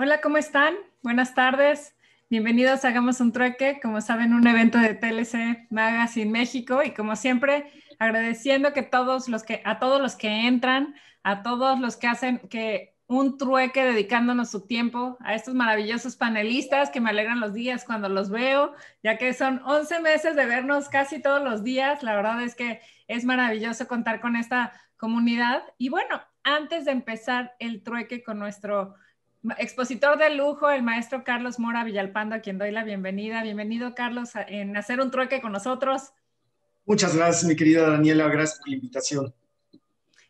Hola, ¿cómo están? Buenas tardes. Bienvenidos a Hagamos un Trueque, como saben, un evento de TLC Magazine México y como siempre, agradeciendo que a todos los que entran, a todos los que hacen que un trueque dedicándonos su tiempo, a estos maravillosos panelistas que me alegran los días cuando los veo, ya que son 11 meses de vernos casi todos los días. La verdad es que es maravilloso contar con esta comunidad. Y bueno, antes de empezar el trueque con nuestro expositor de lujo, el maestro Carlos Mora Villalpando, a quien doy la bienvenida. Bienvenido, Carlos, en hacer un trueque con nosotros. Muchas gracias, mi querida Daniela. Gracias por la invitación.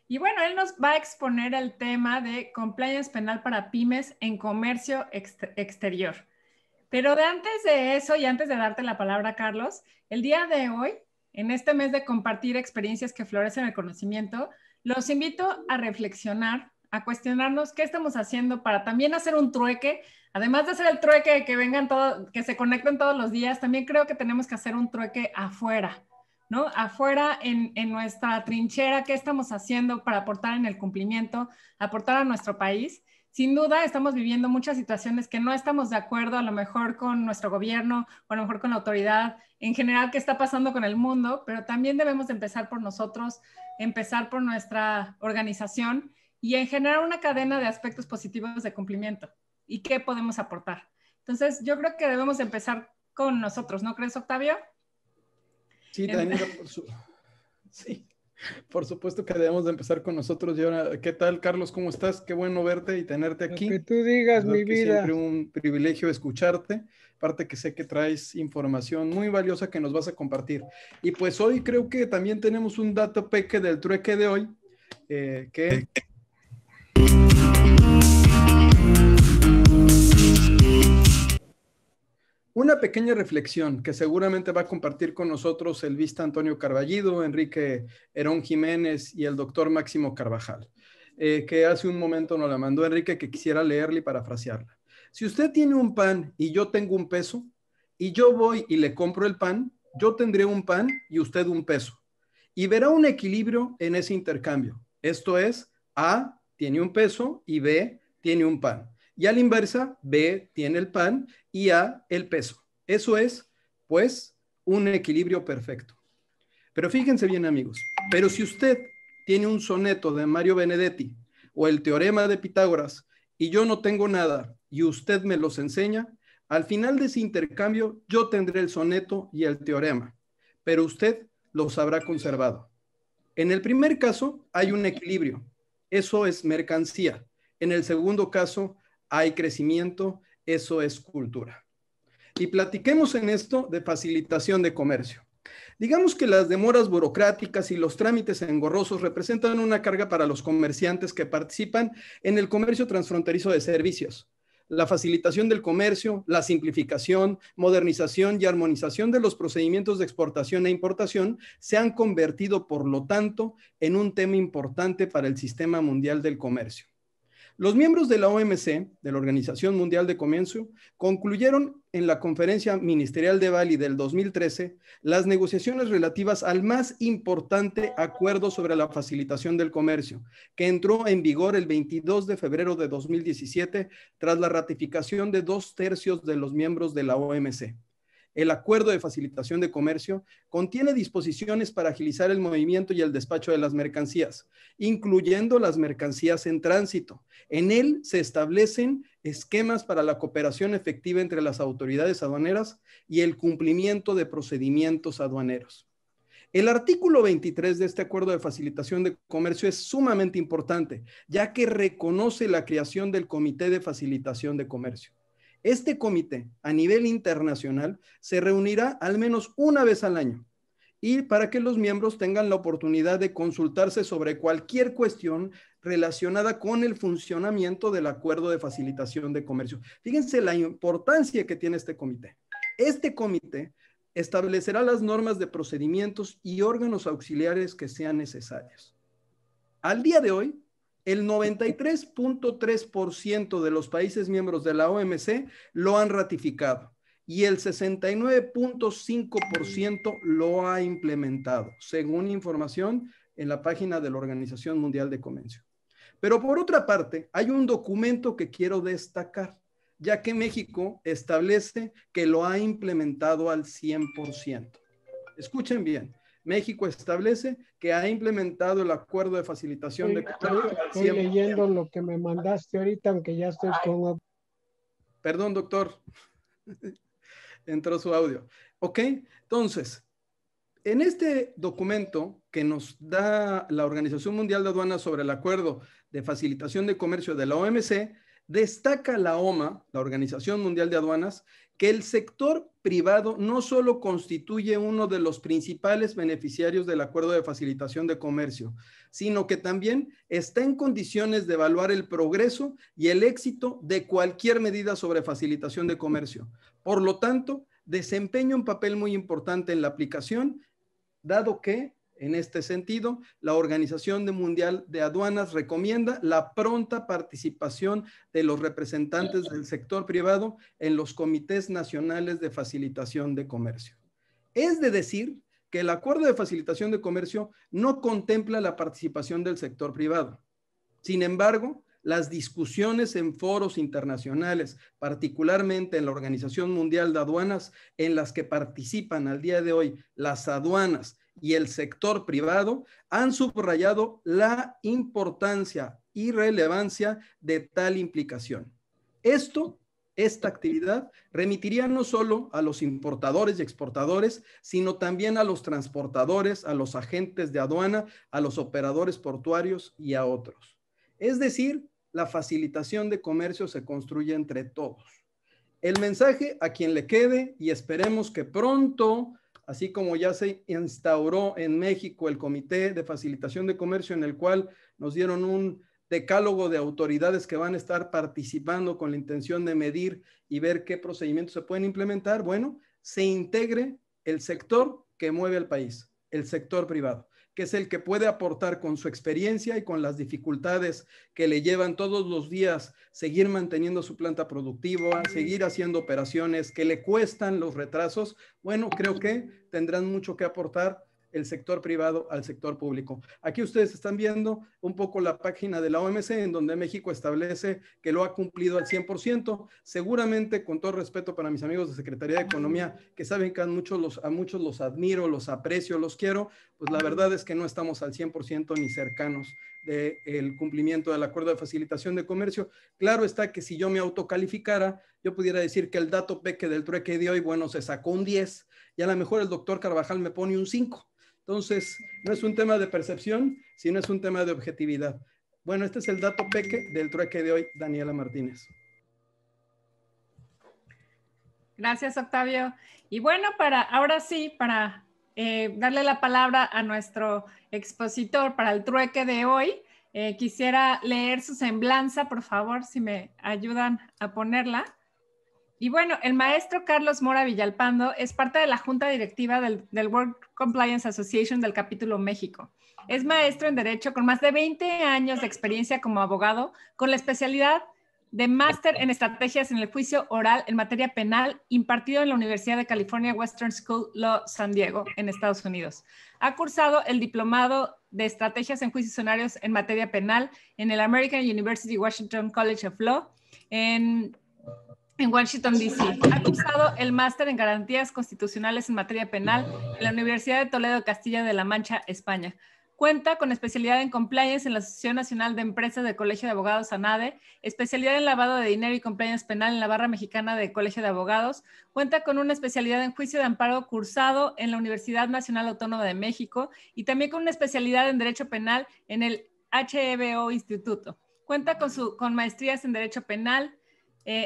Y bueno, él nos va a exponer el tema de compliance penal para pymes en comercio exterior. Pero antes de eso y antes de darte la palabra, Carlos, el día de hoy, en este mes de compartir experiencias que florecen el conocimiento, los invito a reflexionar, a cuestionarnos qué estamos haciendo para también hacer un trueque. Además de hacer el trueque, que vengan todos, que se conecten todos los días, también creo que tenemos que hacer un trueque afuera, ¿no? Afuera en nuestra trinchera, qué estamos haciendo para aportar en el cumplimiento, aportar a nuestro país. Sin duda estamos viviendo muchas situaciones que no estamos de acuerdo, a lo mejor con nuestro gobierno o a lo mejor con la autoridad en general que está pasando con el mundo, pero también debemos de empezar por nosotros, empezar por nuestra organización y en generar una cadena de aspectos positivos de cumplimiento y qué podemos aportar. Entonces, yo creo que debemos empezar con nosotros, ¿no crees, Octavio? Sí, Daniela, sí, por supuesto que debemos de empezar con nosotros. Y ahora, ¿qué tal, Carlos? ¿Cómo estás? Qué bueno verte y tenerte aquí. Lo que tú digas, mi vida. Siempre un privilegio escucharte. Aparte que sé que traes información muy valiosa que nos vas a compartir. Y pues hoy creo que también tenemos un dato peque del trueque de hoy, que... Una pequeña reflexión que seguramente va a compartir con nosotros el vista Antonio Carballido, Enrique Herón Jiménez y el doctor Máximo Carvajal, que hace un momento nos la mandó Enrique, que quisiera leerla y parafrasearla. Si usted tiene un pan y yo tengo un peso, y yo voy y le compro el pan, yo tendré un pan y usted un peso. Y verá un equilibrio en ese intercambio. Esto es, A tiene un peso y B tiene un pan. Y a la inversa, B tiene el pan y A el peso. Eso es, pues, un equilibrio perfecto. Pero fíjense bien, amigos, pero si usted tiene un soneto de Mario Benedetti o el teorema de Pitágoras y yo no tengo nada y usted me los enseña, al final de ese intercambio yo tendré el soneto y el teorema, pero usted los habrá conservado. En el primer caso hay un equilibrio, eso es mercancía. En el segundo caso hay crecimiento, eso es cultura. Y platiquemos en esto de facilitación de comercio. Digamos que las demoras burocráticas y los trámites engorrosos representan una carga para los comerciantes que participan en el comercio transfronterizo de servicios. La facilitación del comercio, la simplificación, modernización y armonización de los procedimientos de exportación e importación se han convertido, por lo tanto, en un tema importante para el sistema mundial del comercio. Los miembros de la OMC, de la Organización Mundial de Comercio, concluyeron en la Conferencia Ministerial de Bali del 2013 las negociaciones relativas al más importante acuerdo sobre la facilitación del comercio, que entró en vigor el 22 de febrero de 2017 tras la ratificación de 2/3 de los miembros de la OMC. El Acuerdo de Facilitación de Comercio contiene disposiciones para agilizar el movimiento y el despacho de las mercancías, incluyendo las mercancías en tránsito. En él se establecen esquemas para la cooperación efectiva entre las autoridades aduaneras y el cumplimiento de procedimientos aduaneros. El artículo 23 de este Acuerdo de Facilitación de Comercio es sumamente importante, ya que reconoce la creación del Comité de Facilitación de Comercio. Este comité a nivel internacional se reunirá al menos una vez al año y para que los miembros tengan la oportunidad de consultarse sobre cualquier cuestión relacionada con el funcionamiento del Acuerdo de Facilitación de Comercio. Fíjense la importancia que tiene este comité. Este comité establecerá las normas de procedimientos y órganos auxiliares que sean necesarios. Al día de hoy, el 93.3% de los países miembros de la OMC lo han ratificado y el 69.5% lo ha implementado, según información en la página de la Organización Mundial de Comercio. Pero por otra parte, hay un documento que quiero destacar, ya que México establece que lo ha implementado al 100%. Escuchen bien, México establece que ha implementado el acuerdo de facilitación de comercio al 100%. Estoy leyendo lo que me mandaste ahorita, aunque ya estoy con... Perdón, doctor. Entró su audio. Ok, entonces, en este documento que nos da la Organización Mundial de Aduanas sobre el acuerdo de facilitación de comercio de la OMC, destaca la OMA, la Organización Mundial de Aduanas, que el sector privado no solo constituye uno de los principales beneficiarios del acuerdo de facilitación de comercio, sino que también está en condiciones de evaluar el progreso y el éxito de cualquier medida sobre facilitación de comercio. Por lo tanto, desempeña un papel muy importante en la aplicación, dado que, en este sentido, la Organización Mundial de Aduanas recomienda la pronta participación de los representantes del sector privado en los comités nacionales de facilitación de comercio. Es de decir que el acuerdo de facilitación de comercio no contempla la participación del sector privado. Sin embargo, las discusiones en foros internacionales, particularmente en la Organización Mundial de Aduanas, en las que participan al día de hoy las aduanas y el sector privado, han subrayado la importancia y relevancia de tal implicación. Esta actividad remitiría no solo a los importadores y exportadores, sino también a los transportadores, a los agentes de aduana, a los operadores portuarios y a otros. Es decir, la facilitación de comercio se construye entre todos. El mensaje a quien le quede, y esperemos que pronto, así como ya se instauró en México el Comité de Facilitación de Comercio, en el cual nos dieron un decálogo de autoridades que van a estar participando con la intención de medir y ver qué procedimientos se pueden implementar, bueno, se integre el sector que mueve al país, el sector privado, que es el que puede aportar con su experiencia y con las dificultades que le llevan todos los días seguir manteniendo su planta productiva, seguir haciendo operaciones que le cuestan los retrasos. Bueno, creo que tendrán mucho que aportar el sector privado al sector público. Aquí ustedes están viendo un poco la página de la OMC, en donde México establece que lo ha cumplido al 100%. Seguramente, con todo respeto para mis amigos de Secretaría de Economía, que saben que a muchos los admiro, los aprecio, los quiero, pues la verdad es que no estamos al 100% ni cercanos del cumplimiento del acuerdo de facilitación de comercio. Claro está que si yo me autocalificara, yo pudiera decir que el dato peque del trueque de hoy, bueno, se sacó un 10 y a lo mejor el doctor Carvajal me pone un 5. Entonces, no es un tema de percepción, sino es un tema de objetividad. Bueno, este es el dato peque del trueque de hoy, Daniela Martínez. Gracias, Octavio. Y bueno, ahora sí, para darle la palabra a nuestro expositor para el trueque de hoy, quisiera leer su semblanza, por favor, si me ayudan a ponerla. Y bueno, el maestro Carlos Mora Villalpando es parte de la junta directiva del World Compliance Association del capítulo México. Es maestro en Derecho con más de 20 años de experiencia como abogado, con la especialidad de máster en estrategias en el juicio oral en materia penal, impartido en la Universidad de California Western School Law San Diego, en Estados Unidos. Ha cursado el diplomado de estrategias en juicios horarios en materia penal en el American University Washington College of Law en Washington, D.C. Ha cursado el máster en garantías constitucionales en materia penal en la Universidad de Toledo de Castilla de la Mancha, España. Cuenta con especialidad en compliance en la Asociación Nacional de Empresas del Colegio de Abogados ANADE, especialidad en lavado de dinero y compliance penal en la Barra Mexicana del Colegio de Abogados. Cuenta con una especialidad en juicio de amparo cursado en la Universidad Nacional Autónoma de México y también con una especialidad en Derecho Penal en el HBO Instituto. Cuenta con maestrías en Derecho Penal.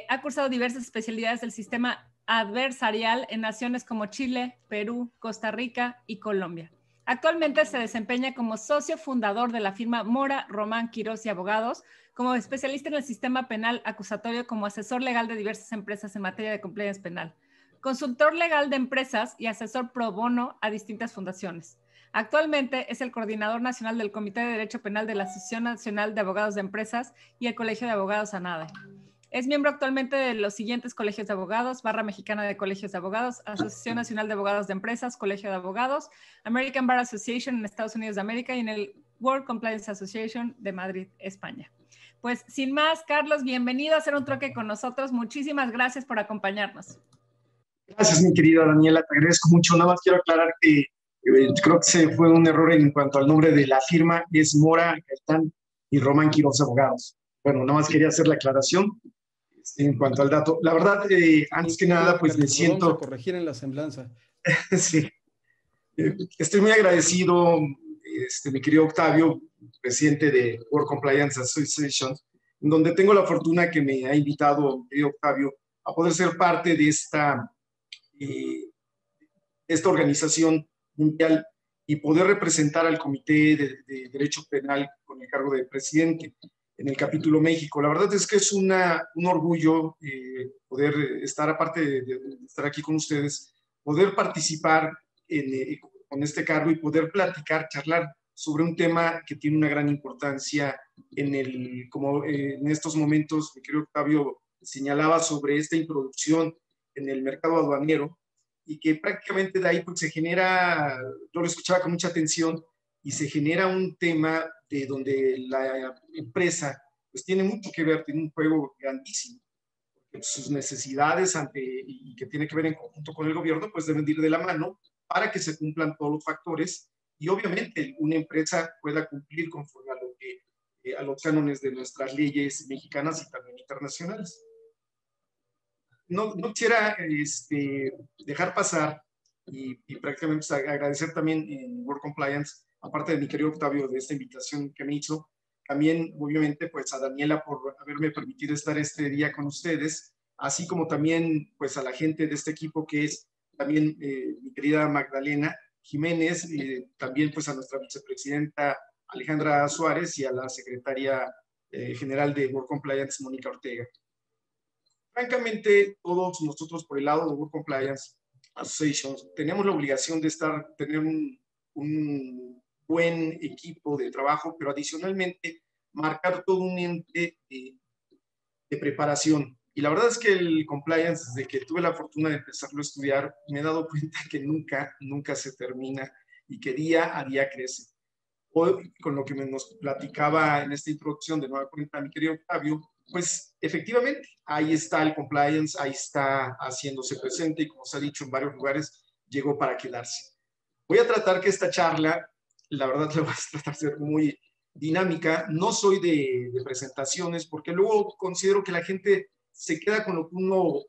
Ha cursado diversas especialidades del sistema adversarial en naciones como Chile, Perú, Costa Rica y Colombia. Actualmente se desempeña como socio fundador de la firma Mora, Román, Quirós y Abogados, como especialista en el sistema penal acusatorio, como asesor legal de diversas empresas en materia de compliance penal, consultor legal de empresas y asesor pro bono a distintas fundaciones. Actualmente es el coordinador nacional del Comité de Derecho Penal de la Asociación Nacional de Abogados de Empresas y el Colegio de Abogados ANADE. Es miembro actualmente de los siguientes colegios de abogados: Barra Mexicana de Colegios de Abogados, Asociación Nacional de Abogados de Empresas, Colegio de Abogados, American Bar Association en Estados Unidos de América y en el World Compliance Association de Madrid, España. Pues sin más, Carlos, bienvenido a hacer un troque con nosotros. Muchísimas gracias por acompañarnos. Gracias, mi querida Daniela, te agradezco mucho. Nada más quiero aclarar que creo que se fue un error en cuanto al nombre de la firma, es Mora, Gaitán y Román Quiroz Abogados. Bueno, nada más quería hacer la aclaración en cuanto al dato. La verdad, antes que nada, pues me siento... Vamos a corregir en la semblanza. Sí, estoy muy agradecido, mi querido Octavio, presidente de World Compliance Association, en donde tengo la fortuna que me ha invitado, mi querido Octavio, a poder ser parte de esta organización mundial y poder representar al Comité de Derecho Penal con el cargo de presidente en el capítulo México. La verdad es que es un orgullo poder estar, aparte de estar aquí con ustedes, poder participar con este cargo y poder platicar, charlar sobre un tema que tiene una gran importancia como en estos momentos, mi querido Octavio señalaba sobre esta introducción en el mercado aduanero, y que prácticamente de ahí pues se genera, yo lo escuchaba con mucha atención, y se genera un tema de donde la empresa pues tiene mucho que ver, tiene un juego grandísimo, porque sus necesidades y que tiene que ver en conjunto con el gobierno pues deben ir de la mano para que se cumplan todos los factores y obviamente una empresa pueda cumplir conforme a los cánones de nuestras leyes mexicanas y también internacionales. No quisiera dejar pasar y prácticamente agradecer también en World Compliance, aparte de mi querido Octavio, de esta invitación que me hizo, también obviamente pues a Daniela por haberme permitido estar este día con ustedes, así como también pues a la gente de este equipo que es también mi querida Magdalena Jiménez, también pues a nuestra vicepresidenta Alejandra Suárez y a la secretaria general de World Compliance, Mónica Ortega. Francamente, todos nosotros por el lado de World Compliance Association tenemos la obligación de tener un buen equipo de trabajo, pero adicionalmente marcar todo un ente de preparación. Y la verdad es que el compliance, desde que tuve la fortuna de empezarlo a estudiar, me he dado cuenta que nunca se termina y que día a día crece. Hoy, con lo que nos platicaba en esta introducción de nueva cuenta mi querido Octavio, pues efectivamente, ahí está el compliance, ahí está haciéndose presente y como se ha dicho en varios lugares, llegó para quedarse. Voy a tratar que esta charla, la verdad la voy a tratar de ser muy dinámica, no soy de presentaciones porque luego considero que la gente se queda con lo que uno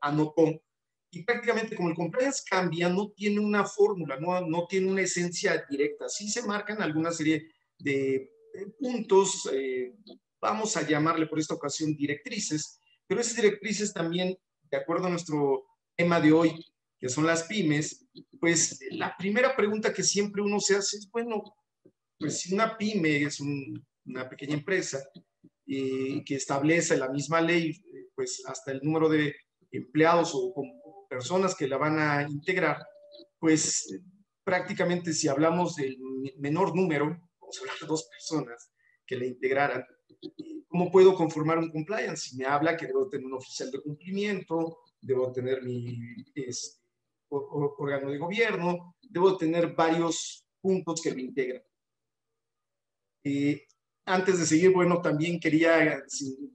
anotó y prácticamente como el compliance cambia, no tiene una fórmula, no tiene una esencia directa, sí se marcan alguna serie de puntos, vamos a llamarle por esta ocasión directrices, pero esas directrices también, de acuerdo a nuestro tema de hoy, que son las pymes, pues la primera pregunta que siempre uno se hace es, bueno, pues si una pyme es una pequeña empresa que establece la misma ley, pues hasta el número de empleados o personas que la van a integrar, pues prácticamente si hablamos del menor número, vamos a hablar de 2 personas que la integraran, ¿cómo puedo conformar un compliance? Si me habla que debo tener un oficial de cumplimiento, debo tener mi órgano de gobierno, debo tener varios puntos que me integran. Antes de seguir, bueno, también quería,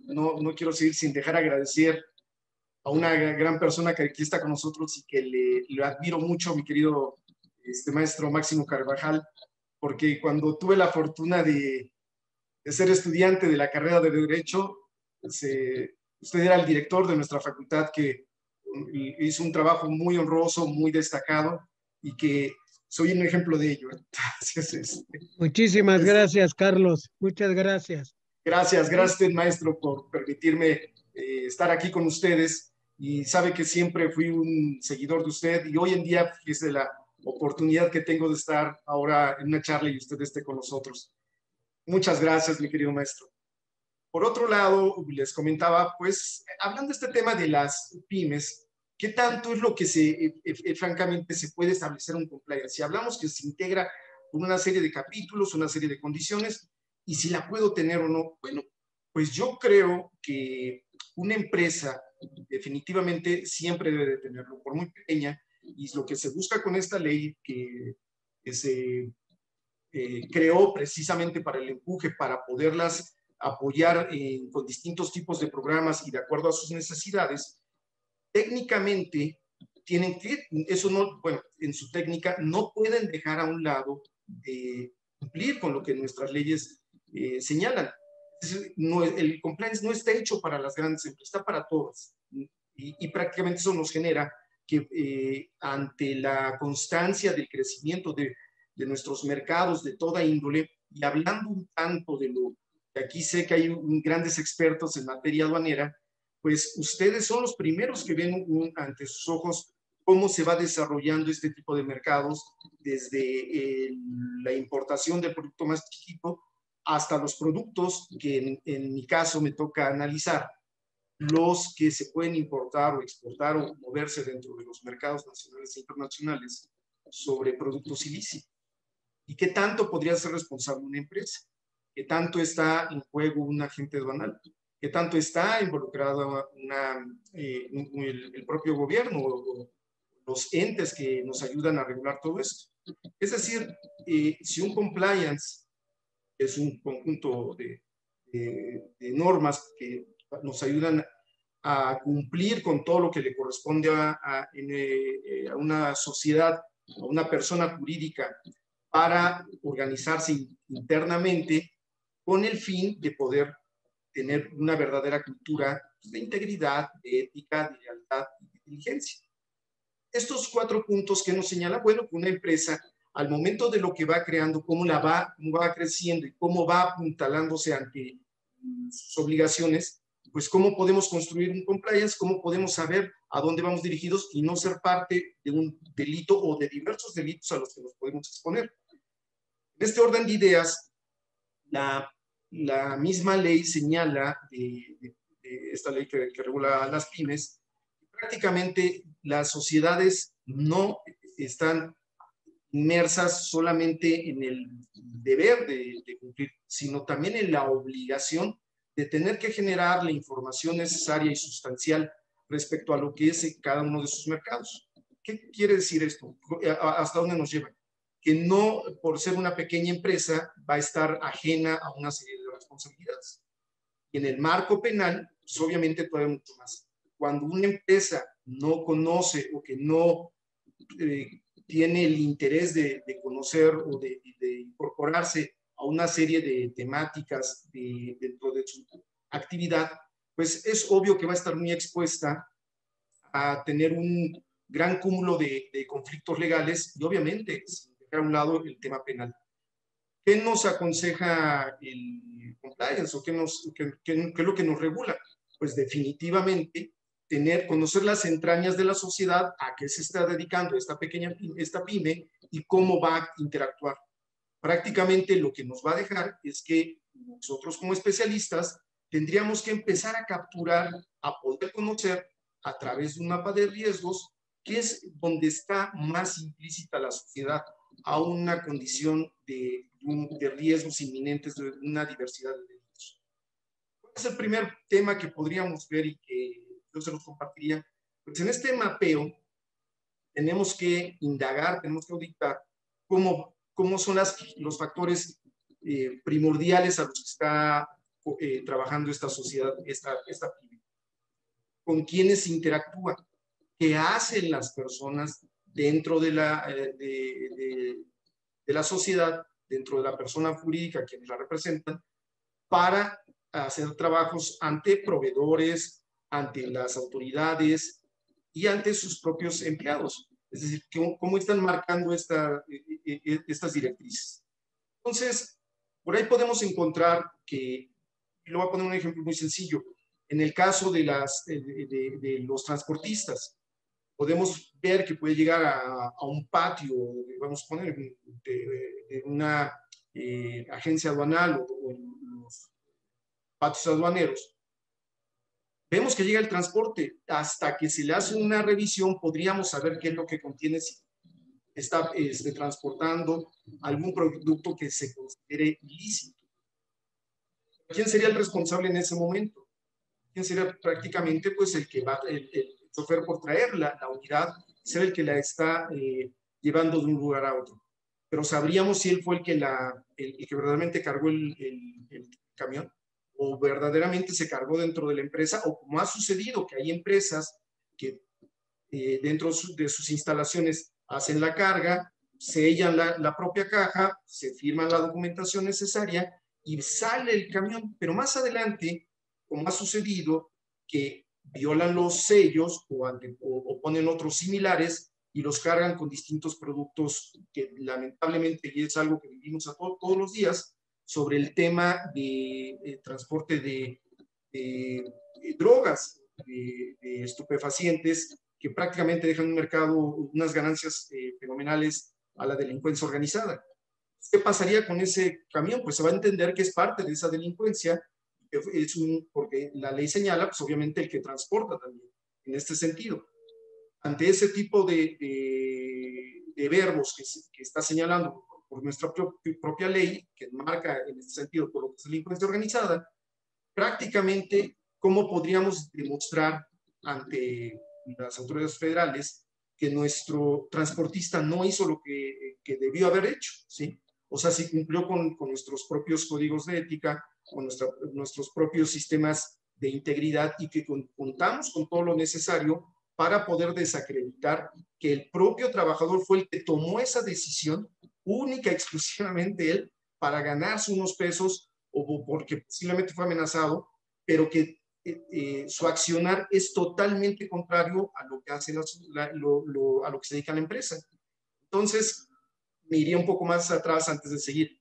no quiero seguir sin dejar agradecer a una gran persona que aquí está con nosotros y que le admiro mucho, mi querido maestro Máximo Carvajal, porque cuando tuve la fortuna de ser estudiante de la carrera de Derecho, usted era el director de nuestra facultad que hizo un trabajo muy honroso, muy destacado y que soy un ejemplo de ello. Entonces, Muchísimas gracias, Carlos. Muchas gracias. Gracias, maestro, por permitirme estar aquí con ustedes. Y sabe que siempre fui un seguidor de usted y hoy en día es de la oportunidad que tengo de estar ahora en una charla y usted esté con nosotros. Muchas gracias, mi querido maestro. Por otro lado, les comentaba, pues, hablando de este tema de las pymes, ¿qué tanto es lo que francamente se puede establecer un compliance? Si hablamos que se integra con una serie de capítulos, una serie de condiciones, y si la puedo tener o no, bueno, pues yo creo que una empresa definitivamente siempre debe de tenerlo, por muy pequeña, y lo que se busca con esta ley que se creó precisamente para el empuje, para poderlas apoyar con distintos tipos de programas y de acuerdo a sus necesidades, técnicamente tienen que, eso no, bueno, en su técnica no pueden dejar a un lado de cumplir con lo que nuestras leyes señalan. No, el compliance no está hecho para las grandes empresas, está para todas. Y prácticamente eso nos genera que ante la constancia del crecimiento de nuestros mercados de toda índole, y hablando un tanto de lo que aquí sé que hay grandes expertos en materia aduanera, pues ustedes son los primeros que ven ante sus ojos cómo se va desarrollando este tipo de mercados, desde la importación del producto más chiquito hasta los productos que en mi caso me toca analizar, los que se pueden importar o exportar o moverse dentro de los mercados nacionales e internacionales sobre productos ilícitos. ¿Y qué tanto podría ser responsable una empresa? ¿Qué tanto está en juego un agente aduanal? ¿Qué tanto está involucrado el propio gobierno o los entes que nos ayudan a regular todo esto? Es decir, si un compliance es un conjunto de normas que nos ayudan a cumplir con todo lo que le corresponde a una sociedad, a una persona jurídica, para organizarse internamente con el fin de poder tener una verdadera cultura de integridad, de ética, de lealtad y de diligencia. Estos 4 puntos que nos señala, bueno, que una empresa, al momento de lo que va creando, cómo va creciendo y cómo va apuntalándose ante sus obligaciones, pues cómo podemos construir un compliance, cómo podemos saber a dónde vamos dirigidos y no ser parte de un delito o de diversos delitos a los que nos podemos exponer. En este orden de ideas, la misma ley señala, de esta ley que regula las pymes, prácticamente las sociedades no están inmersas solamente en el deber de cumplir, sino también en la obligación de tener que generar la información necesaria y sustancial respecto a lo que es cada uno de sus mercados. ¿Qué quiere decir esto? ¿Hasta dónde nos lleva? Que no, por ser una pequeña empresa, va a estar ajena a una serie de responsabilidades. Y en el marco penal, pues obviamente todavía mucho más. Cuando una empresa no conoce o que no tiene el interés de conocer o de incorporarse a una serie de temáticas dentro de su actividad, pues es obvio que va a estar muy expuesta a tener un gran cúmulo de conflictos legales y obviamente sin dejar a un lado el tema penal. ¿Qué nos aconseja el compliance o qué es lo que nos regula? Pues definitivamente conocer las entrañas de la sociedad, a qué se está dedicando esta pyme y cómo va a interactuar. Prácticamente lo que nos va a dejar es que nosotros como especialistas tendríamos que empezar a capturar, a poder conocer a través de un mapa de riesgos, que es donde está más implícita la sociedad a una condición de riesgos inminentes de una diversidad de delitos. ¿Cuál es el primer tema que podríamos ver y que yo se los compartiría? Pues en este mapeo tenemos que indagar, tenemos que auditar cómo son los factores primordiales a los que está trabajando esta sociedad, esta pyme. Con quiénes interactúa, qué hacen las personas dentro de la sociedad, dentro de la persona jurídica quienes la representan, para hacer trabajos ante proveedores, ante las autoridades y ante sus propios empleados. Es decir, cómo están marcando estas directrices. Entonces, por ahí podemos encontrar que, le voy a poner un ejemplo muy sencillo, en el caso de los transportistas, podemos ver que puede llegar a un patio, vamos a poner, de una agencia aduanal o en los patios aduaneros. Vemos que llega el transporte. Hasta que se le hace una revisión, podríamos saber qué es lo que contiene, si está transportando algún producto que se considere ilícito. ¿Quién sería el responsable en ese momento? ¿Quién sería prácticamente pues el que va, el chofer por traer la unidad, ser el que la está llevando de un lugar a otro? pero sabríamos si él fue el que, el que verdaderamente cargó el camión, o verdaderamente se cargó dentro de la empresa, o como ha sucedido que hay empresas que dentro de sus instalaciones hacen la carga, sellan la propia caja, se firma la documentación necesaria y sale el camión, pero más adelante, como ha sucedido, que violan los sellos o ponen otros similares y los cargan con distintos productos que lamentablemente, y es algo que vivimos todos los días, sobre el tema de transporte de drogas, de estupefacientes, que prácticamente dejan un mercado, unas ganancias fenomenales a la delincuencia organizada. ¿Qué pasaría con ese camión? Pues se va a entender que es parte de esa delincuencia, porque la ley señala, pues obviamente el que transporta también, en este sentido. Ante ese tipo de verbos que está señalando por nuestra propia ley, que marca en este sentido por lo que es delincuencia organizada, prácticamente, ¿cómo podríamos demostrar ante las autoridades federales que nuestro transportista no hizo lo que debió haber hecho? ¿Sí? O sea, si cumplió con nuestros propios códigos de ética, con nuestros propios sistemas de integridad y que contamos con todo lo necesario para poder desacreditar que el propio trabajador fue el que tomó esa decisión, única y exclusivamente él, para ganarse unos pesos o porque posiblemente fue amenazado, pero que su accionar es totalmente contrario a lo que hace a lo que se dedica a la empresa. Entonces, me iría un poco más atrás antes de seguir.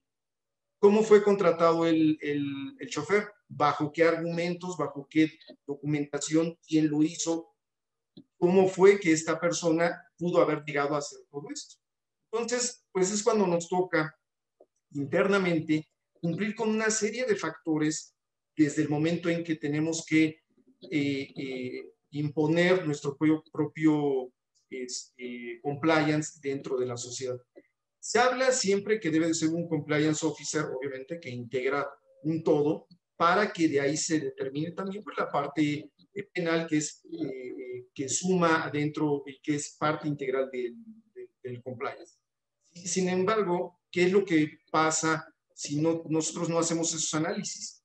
¿Cómo fue contratado el chofer? ¿Bajo qué argumentos? ¿Bajo qué documentación? ¿Quién lo hizo? ¿Cómo fue que esta persona pudo haber llegado a hacer todo esto? Entonces, pues es cuando nos toca internamente cumplir con una serie de factores desde el momento en que tenemos que imponer nuestro propio compliance dentro de la sociedad. Se habla siempre que debe de ser un compliance officer, obviamente, que integra un todo para que de ahí se determine también pues, la parte penal que suma adentro y que es parte integral del compliance. Sin embargo, ¿qué es lo que pasa si nosotros no hacemos esos análisis?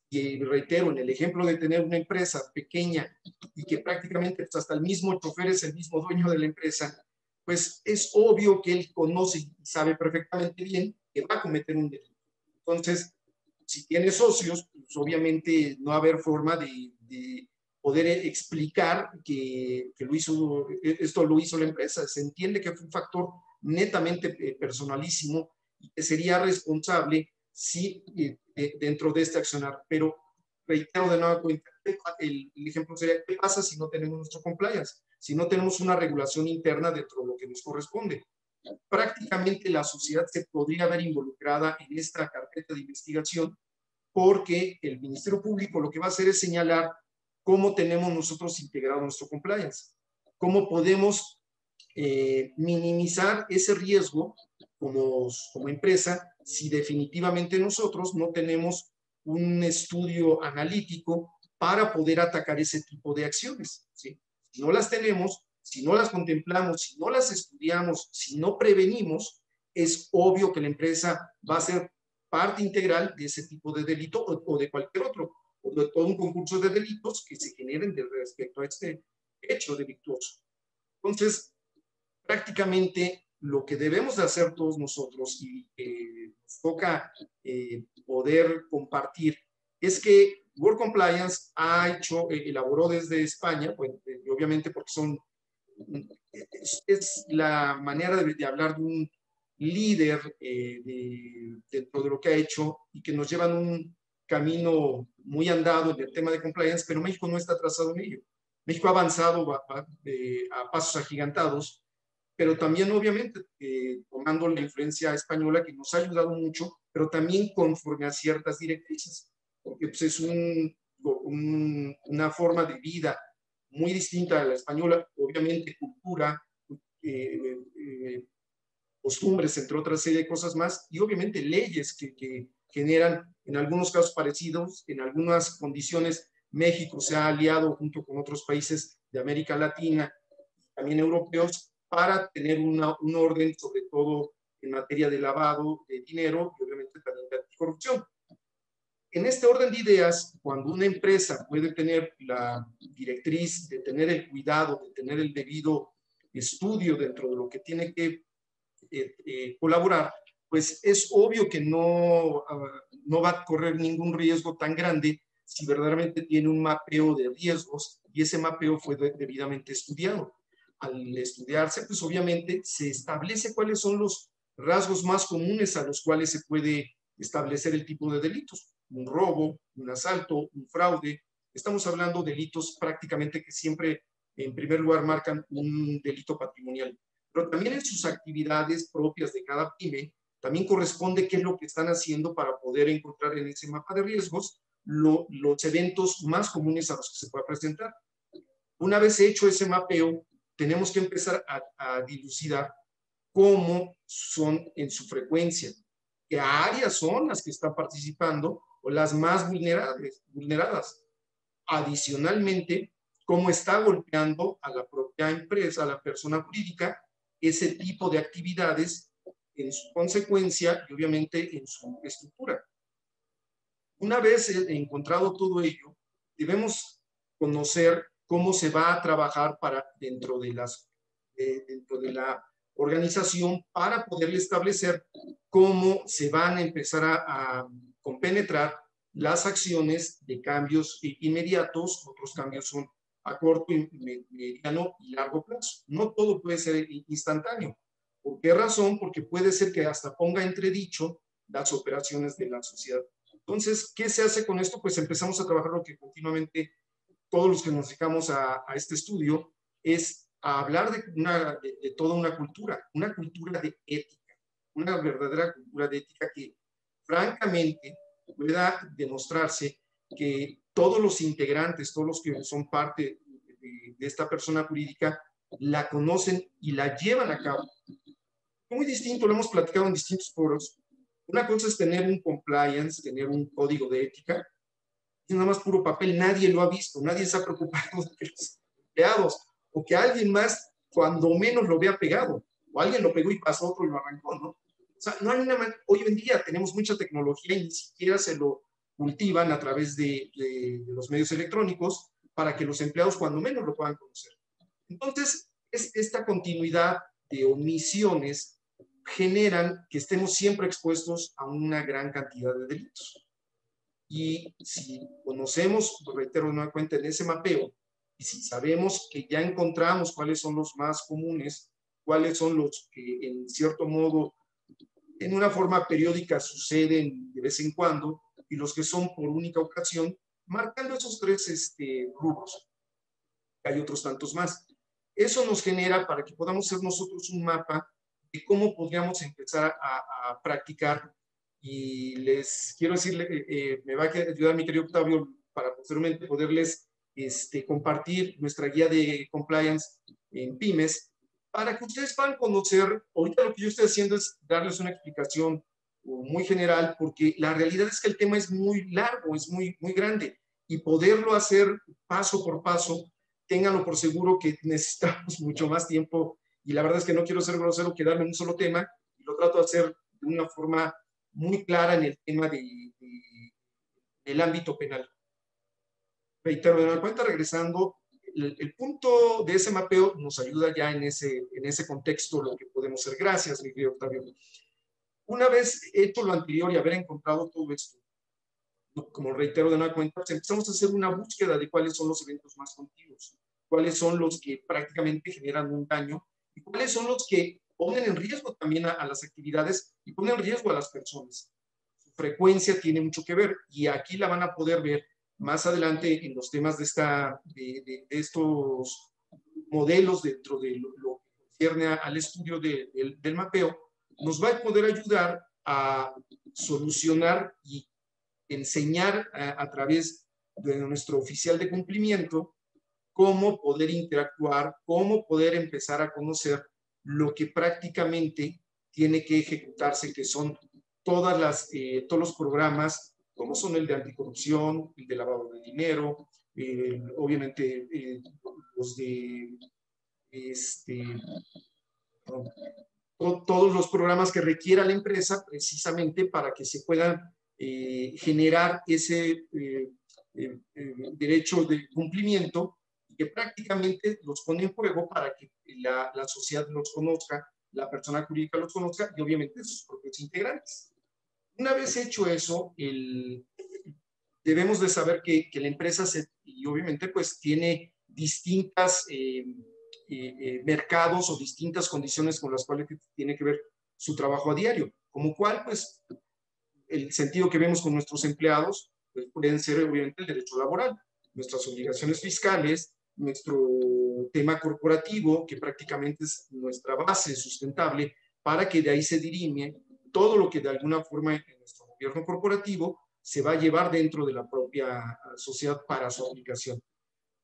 Y reitero, en el ejemplo de tener una empresa pequeña y que prácticamente hasta el mismo chofer es el mismo dueño de la empresa, pues es obvio que él conoce y sabe perfectamente bien que va a cometer un delito. Entonces, si tiene socios, pues obviamente no va a haber forma de poder explicar que esto lo hizo la empresa. Se entiende que fue un factor netamente personalísimo y que sería responsable si dentro de este accionar. Pero reitero de nuevo, el ejemplo sería, ¿qué pasa si no tenemos nuestro compliance? Si no tenemos una regulación interna dentro de lo que nos corresponde. Prácticamente la sociedad se podría ver involucrada en esta carpeta de investigación porque el Ministerio Público lo que va a hacer es señalar cómo tenemos nosotros integrado nuestro compliance, cómo podemos minimizar ese riesgo como empresa si definitivamente nosotros no tenemos un estudio analítico para poder atacar ese tipo de acciones, ¿sí? Si no las tenemos, si no las contemplamos, si no las estudiamos, si no prevenimos, es obvio que la empresa va a ser parte integral de ese tipo de delito o de cualquier otro, o de todo un concurso de delitos que se generen respecto a este hecho delictuoso. Entonces, prácticamente lo que debemos de hacer todos nosotros y nos toca poder compartir es que Work Compliance elaboró desde España, pues, obviamente porque es la manera de hablar de un líder dentro de lo que ha hecho y que nos llevan un camino muy andado en el tema de compliance, pero México no está atrasado en ello. México ha avanzado a pasos agigantados, pero también obviamente tomando la influencia española que nos ha ayudado mucho, pero también conforme a ciertas directrices, porque pues, es una forma de vida muy distinta a la española, obviamente cultura, costumbres, entre otras serie de cosas más, y obviamente leyes que generan en algunos casos parecidos, en algunas condiciones México se ha aliado junto con otros países de América Latina, también europeos, para tener un orden sobre todo en materia de lavado de dinero y obviamente también de anticorrupción. En este orden de ideas, cuando una empresa puede tener la directriz de tener el cuidado, de tener el debido estudio dentro de lo que tiene que colaborar, pues es obvio que no va a correr ningún riesgo tan grande si verdaderamente tiene un mapeo de riesgos y ese mapeo fue debidamente estudiado. Al estudiarse, pues obviamente se establece cuáles son los rasgos más comunes a los cuales se puede establecer el tipo de delitos. Un robo, un asalto, un fraude. Estamos hablando de delitos prácticamente que siempre, en primer lugar, marcan un delito patrimonial. Pero también en sus actividades propias de cada pyme, también corresponde qué es lo que están haciendo para poder encontrar en ese mapa de riesgos los eventos más comunes a los que se pueda presentar. Una vez hecho ese mapeo, tenemos que empezar a dilucidar cómo son en su frecuencia, qué áreas son las que están participando o las más vulneradas. Adicionalmente, cómo está golpeando a la propia empresa, a la persona jurídica, ese tipo de actividades en su consecuencia y obviamente en su estructura. Una vez encontrado todo ello, debemos conocer cómo se va a trabajar dentro de la organización para poder establecer cómo se van a empezar a compenetrar las acciones de cambios inmediatos. Otros cambios son a corto, mediano y largo plazo. No todo puede ser instantáneo. ¿Por qué razón? Porque puede ser que hasta ponga entredicho las operaciones de la sociedad. Entonces, ¿qué se hace con esto? Pues empezamos a trabajar lo que continuamente todos los que nos dedicamos a este estudio es a hablar de toda una cultura de ética, una verdadera cultura de ética que francamente pueda demostrarse que todos los integrantes, todos los que son parte de esta persona jurídica, la conocen y la llevan a cabo. Muy distinto, lo hemos platicado en distintos foros. Una cosa es tener un compliance, tener un código de ética, es nada más puro papel, nadie lo ha visto, nadie se ha preocupado de que los empleados o que alguien más, cuando menos lo vea pegado, o alguien lo pegó y pasó otro y lo arrancó, ¿no? O sea, no hay una manera, hoy en día tenemos mucha tecnología y ni siquiera se lo cultivan a través de los medios electrónicos para que los empleados cuando menos lo puedan conocer. Entonces, esta continuidad de omisiones generan que estemos siempre expuestos a una gran cantidad de delitos. Y si conocemos, reitero de nueva cuenta, en ese mapeo, y si sabemos que ya encontramos cuáles son los más comunes, cuáles son los que en cierto modo, en una forma periódica suceden de vez en cuando, y los que son por única ocasión, marcando esos tres rubros. Hay otros tantos más. Eso nos genera para que podamos hacer nosotros un mapa de cómo podríamos empezar a practicar. Y les quiero decirle, me va a ayudar mi querido Octavio para posteriormente poderles compartir nuestra guía de compliance en pymes para que ustedes puedan conocer. Ahorita lo que yo estoy haciendo es darles una explicación muy general, porque la realidad es que el tema es muy largo, es muy grande, y poderlo hacer paso por paso, ténganlo por seguro que necesitamos mucho más tiempo, y la verdad es que no quiero ser grosero, quedarme en un solo tema, y lo trato de hacer de una forma muy clara en el tema del ámbito penal. Reitero, de nueva cuenta, regresando, el punto de ese mapeo nos ayuda ya en ese contexto lo que podemos hacer. Gracias, mi querido Octavio. Una vez hecho lo anterior y haber encontrado todo esto, como reitero de nueva cuenta, pues empezamos a hacer una búsqueda de cuáles son los eventos más continuos, cuáles son los que prácticamente generan un daño y cuáles son los que ponen en riesgo también a las actividades y ponen en riesgo a las personas. Su frecuencia tiene mucho que ver y aquí la van a poder ver más adelante en los temas de estos modelos dentro de lo que concierne al estudio del mapeo. Nos va a poder ayudar a solucionar y enseñar a través de nuestro oficial de cumplimiento cómo poder interactuar, cómo poder empezar a conocer lo que prácticamente tiene que ejecutarse, que son todos los programas, como son el de anticorrupción, el de lavado de dinero, obviamente los de todos los programas que requiera la empresa precisamente para que se puedan generar ese derecho de cumplimiento, que prácticamente los pone en juego para que la sociedad los conozca, la persona jurídica los conozca y obviamente sus propios integrantes. Una vez hecho eso, debemos de saber que la empresa y obviamente pues tiene distintas mercados o distintas condiciones con las cuales tiene que ver su trabajo a diario, como cual pues el sentido que vemos con nuestros empleados pues, pueden ser obviamente el derecho laboral, nuestras obligaciones fiscales, nuestro tema corporativo, que prácticamente es nuestra base sustentable, para que de ahí se dirime todo lo que de alguna forma en nuestro gobierno corporativo se va a llevar dentro de la propia sociedad para su aplicación.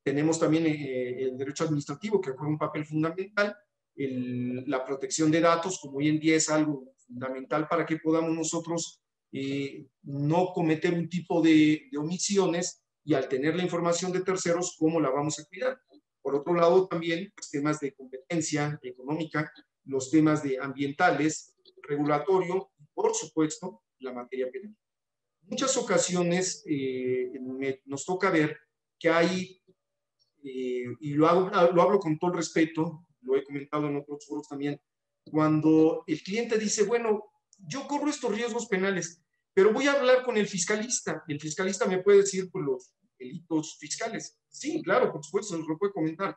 Tenemos también el derecho administrativo, que juega un papel fundamental, la protección de datos, como hoy en día es algo fundamental para que podamos nosotros no cometer un tipo de omisiones y al tener la información de terceros, ¿cómo la vamos a cuidar? Por otro lado, también los temas de competencia económica, los temas de ambientales, regulatorio y, por supuesto, la materia penal. Muchas ocasiones nos toca ver que hay, y lo hablo con todo el respeto, lo he comentado en otros foros también, cuando el cliente dice, bueno, yo corro estos riesgos penales, pero voy a hablar con el fiscalista me puede decir por los delitos fiscales. Sí, claro, por supuesto, nos lo puede comentar,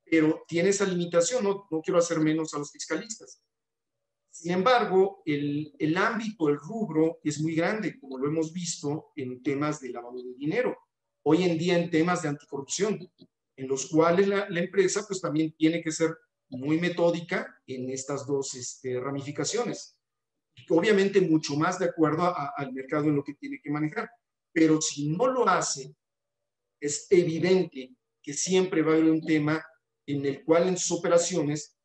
pero tiene esa limitación, no quiero hacer menos a los fiscalistas. Sin embargo, el ámbito, el rubro es muy grande, como lo hemos visto en temas de lavado de dinero, hoy en día en temas de anticorrupción, en los cuales la empresa pues también tiene que ser muy metódica en estas dos ramificaciones. Obviamente mucho más de acuerdo al mercado en lo que tiene que manejar, pero si no lo hace, es evidente que siempre va a haber un tema en el cual en sus operaciones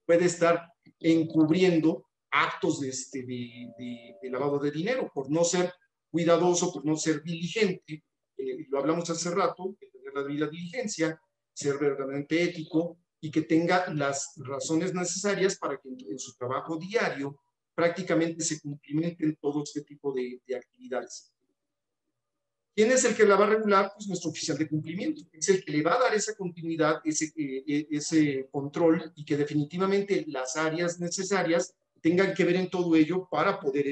puede estar encubriendo actos de lavado de dinero, por no ser cuidadoso, por no ser diligente, lo hablamos hace rato, de tener la debida diligencia, ser verdaderamente ético y que tenga las razones necesarias para que en su trabajo diario prácticamente se cumplimenten todo este tipo de actividades. ¿Quién es el que la va a regular? Pues nuestro oficial de cumplimiento. Es el que le va a dar esa continuidad, ese control y que definitivamente las áreas necesarias tengan que ver en todo ello para poder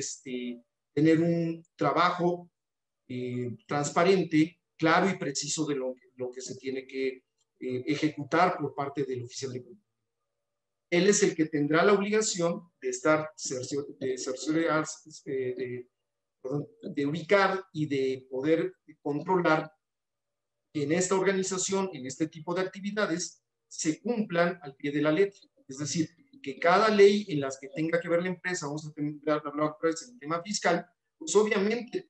tener un trabajo transparente, claro y preciso de lo que se tiene que ejecutar por parte del oficial de cumplimiento. Él es el que tendrá la obligación de de ubicar y de poder controlar que en esta organización, en este tipo de actividades, se cumplan al pie de la letra. Es decir, que cada ley en las que tenga que ver la empresa, vamos a hablar otra vez en el tema fiscal, pues obviamente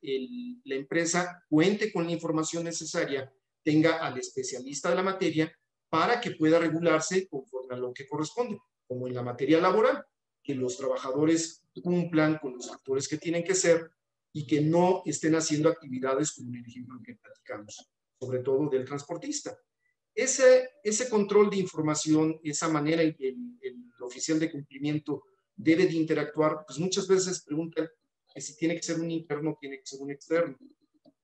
la empresa cuente con la información necesaria, tenga al especialista de la materia para que pueda regularse conforme a lo que corresponde, como en la materia laboral, que los trabajadores cumplan con los factores que tienen que ser y que no estén haciendo actividades como en el ejemplo que platicamos, sobre todo del transportista. Ese control de información, esa manera en que el oficial de cumplimiento debe de interactuar, pues muchas veces preguntan que si tiene que ser un interno o tiene que ser un externo.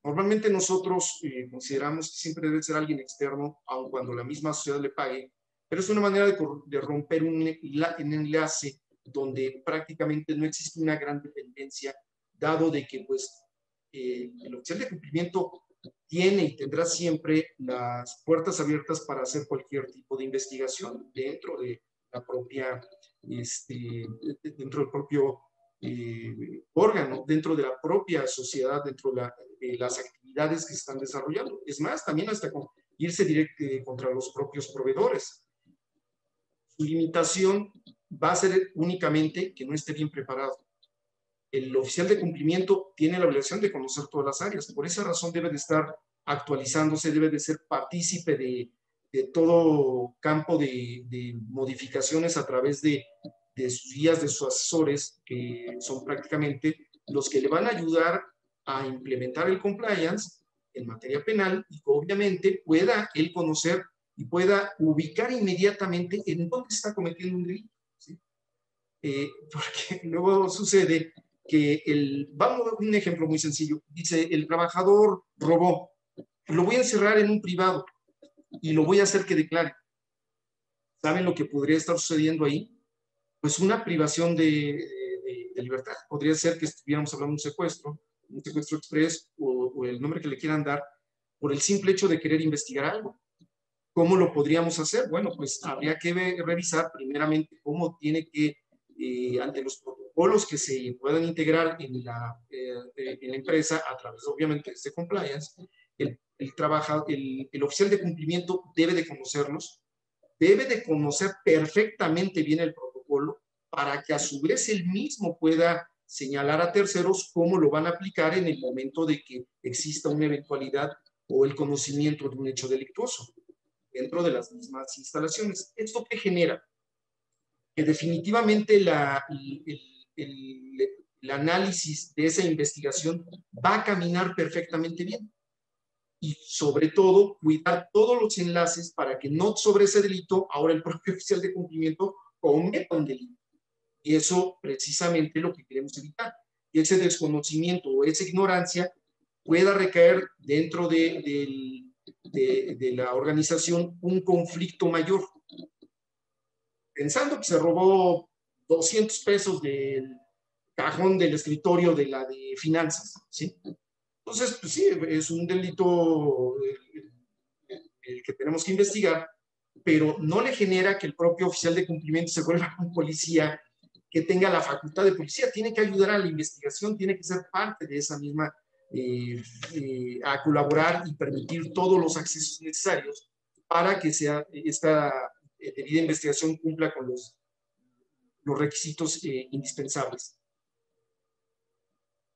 Normalmente nosotros consideramos que siempre debe ser alguien externo, aun cuando la misma sociedad le pague, pero es una manera de romper un enlace donde prácticamente no existe una gran dependencia, dado de que pues el oficial de cumplimiento tiene y tendrá siempre las puertas abiertas para hacer cualquier tipo de investigación dentro de la propia, dentro del propio órgano, dentro de la propia sociedad, dentro de las actividades que se están desarrollando. Es más, también hasta irse directo contra los propios proveedores. Su limitación va a ser únicamente que no esté bien preparado. El oficial de cumplimiento tiene la obligación de conocer todas las áreas. Por esa razón debe de estar actualizándose, debe de ser partícipe de todo campo de modificaciones a través de sus guías, de sus asesores, que son prácticamente los que le van a ayudar a implementar el compliance en materia penal y que obviamente pueda él conocer y pueda ubicar inmediatamente en dónde está cometiendo un delito, ¿sí? porque luego sucede que vamos a un ejemplo muy sencillo. Dice, el trabajador robó, lo voy a encerrar en un privado y lo voy a hacer que declare. ¿Saben lo que podría estar sucediendo ahí? Pues una privación de libertad. Podría ser que estuviéramos hablando de un secuestro express o el nombre que le quieran dar, por el simple hecho de querer investigar algo. ¿Cómo lo podríamos hacer? Bueno, pues habría que revisar primeramente cómo tiene que, ante los protocolos que se puedan integrar en la empresa, a través obviamente de este compliance, el oficial de cumplimiento debe de conocerlos, debe de conocer perfectamente bien el protocolo para que a su vez él mismo pueda señalar a terceros cómo lo van a aplicar en el momento de que exista una eventualidad o el conocimiento de un hecho delictuoso dentro de las mismas instalaciones. ¿Esto qué genera? Que definitivamente el análisis de esa investigación va a caminar perfectamente bien. Y sobre todo, cuidar todos los enlaces para que no sobre ese delito, ahora el propio oficial de cumplimiento cometa un delito. Y eso precisamente es lo que queremos evitar. Que ese desconocimiento o esa ignorancia pueda recaer dentro de la organización un conflicto mayor. Pensando que se robó 200 pesos del cajón del escritorio de la de finanzas, ¿sí? Entonces, pues sí, es un delito el que tenemos que investigar, pero no le genera que el propio oficial de cumplimiento se vuelva un policía que tenga la facultad de policía. Tiene que ayudar a la investigación, tiene que ser parte de esa misma, a colaborar y permitir todos los accesos necesarios para que esta debida investigación cumpla con los requisitos indispensables.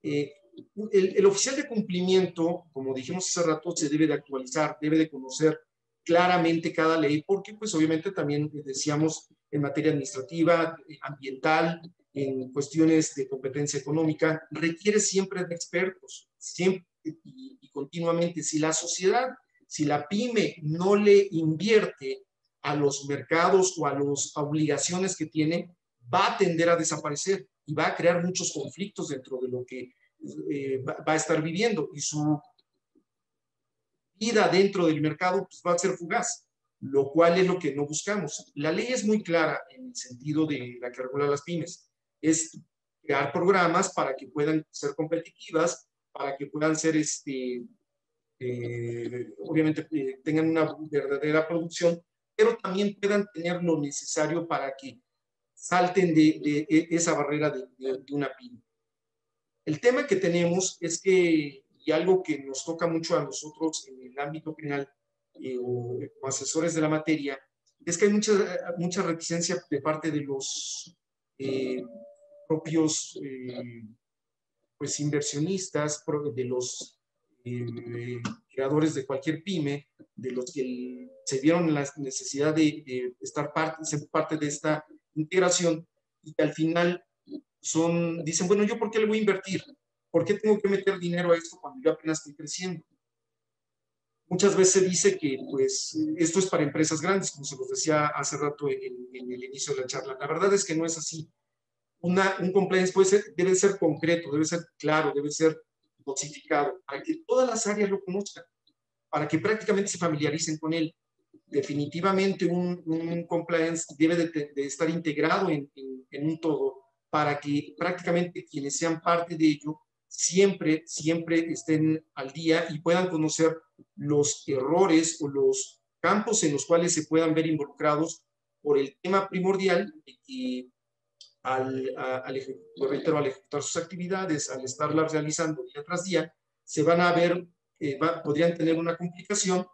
El oficial de cumplimiento, como dijimos hace rato, se debe de actualizar, debe de conocer claramente cada ley, porque pues obviamente también decíamos en materia administrativa, ambiental, en cuestiones de competencia económica, requiere siempre de expertos, siempre y continuamente. Si la sociedad, si la pyme no le invierte a los mercados o a las obligaciones que tiene, va a tender a desaparecer y va a crear muchos conflictos dentro de lo que va a estar viviendo, y su vida dentro del mercado pues, va a ser fugaz, lo cual es lo que no buscamos. La ley es muy clara en el sentido de la que regula las pymes, es crear programas para que puedan ser competitivas, para que puedan ser, obviamente, tengan una verdadera producción, pero también puedan tener lo necesario para que salten de esa barrera de una pyme. El tema que tenemos es que, y algo que nos toca mucho a nosotros en el ámbito penal o asesores de la materia, es que hay mucha reticencia de parte de los propios pues inversionistas, de los creadores de cualquier pyme, de los que se vieron la necesidad de ser parte de esta integración, y que al final dicen, bueno, ¿yo por qué le voy a invertir? ¿Por qué tengo que meter dinero a esto cuando yo apenas estoy creciendo? Muchas veces se dice que pues esto es para empresas grandes, como se los decía hace rato en el inicio de la charla. La verdad es que no es así. Un compliance debe ser concreto, debe ser claro, debe ser dosificado, para que todas las áreas lo conozcan, para que prácticamente se familiaricen con él. Definitivamente un compliance debe de estar integrado en un todo, para que prácticamente quienes sean parte de ello siempre estén al día y puedan conocer los errores o los campos en los cuales se puedan ver involucrados por el tema primordial de que al ejecutar sus actividades, al estarlas realizando día tras día, se van a ver, podrían tener una complicación.